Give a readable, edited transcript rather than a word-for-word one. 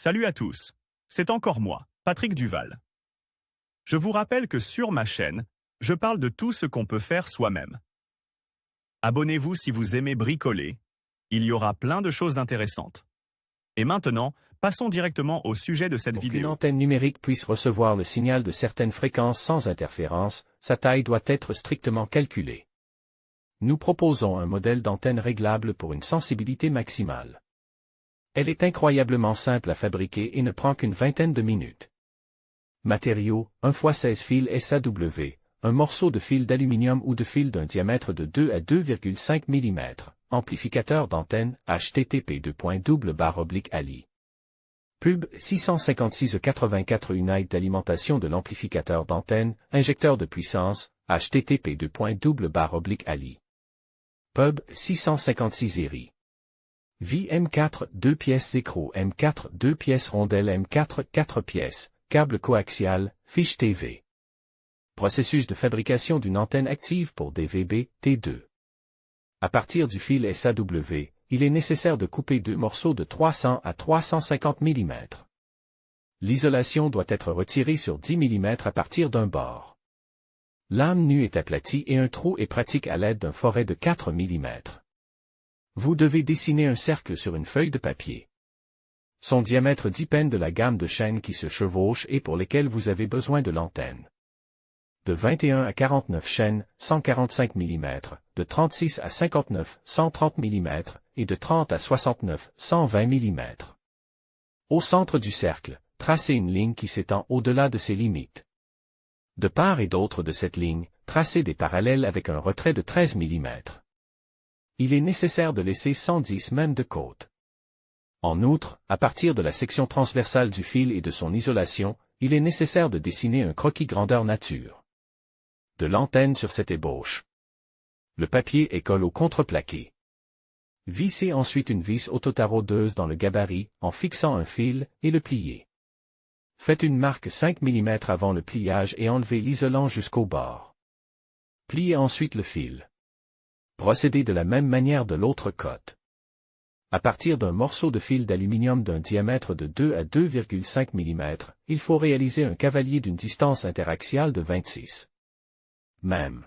Salut à tous, c'est encore moi, Patrick Duval. Je vous rappelle que sur ma chaîne, je parle de tout ce qu'on peut faire soi-même. Abonnez-vous si vous aimez bricoler, il y aura plein de choses intéressantes. Et maintenant, passons directement au sujet de cette Pour vidéo. qu'une antenne numérique puisse recevoir le signal de certaines fréquences sans interférence, sa taille doit être strictement calculée. Nous proposons un modèle d'antenne réglable pour une sensibilité maximale. Elle est incroyablement simple à fabriquer et ne prend qu'une vingtaine de minutes. Matériaux, 1x16 fils SAW, un morceau de fil d'aluminium ou de fil d'un diamètre de 2 à 2,5 mm, amplificateur d'antenne, http://ali. Pub 656-84 Unité d'alimentation de l'amplificateur d'antenne, injecteur de puissance, http://ali. Pub 656 ERI. Vie M4 2 pièces écrou M4 2 pièces rondelle M4 4 pièces, câble coaxial, fiche TV. Processus de fabrication d'une antenne active pour DVB, T2. À partir du fil SAW, il est nécessaire de couper deux morceaux de 300 à 350 mm. L'isolation doit être retirée sur 10 mm à partir d'un bord. L'âme nue est aplatie et un trou est pratique à l'aide d'un foret de 4 mm. Vous devez dessiner un cercle sur une feuille de papier. Son diamètre dépend de la gamme de chaînes qui se chevauchent et pour lesquelles vous avez besoin de l'antenne. De 21 à 49 chaînes, 145 mm, de 36 à 59, 130 mm, et de 30 à 69, 120 mm. Au centre du cercle, tracez une ligne qui s'étend au-delà de ses limites. De part et d'autre de cette ligne, tracez des parallèles avec un retrait de 13 mm. Il est nécessaire de laisser 110 mm de côte. En outre, à partir de la section transversale du fil et de son isolation, il est nécessaire de dessiner un croquis grandeur nature de l'antenne sur cette ébauche. Le papier est colle au contreplaqué. Vissez ensuite une vis autotaraudeuse dans le gabarit, en fixant un fil, et le pliez. Faites une marque 5 mm avant le pliage et enlevez l'isolant jusqu'au bord. Pliez ensuite le fil. Procédez de la même manière de l'autre côte. À partir d'un morceau de fil d'aluminium d'un diamètre de 2 à 2,5 mm, il faut réaliser un cavalier d'une distance interaxiale de 26 mm.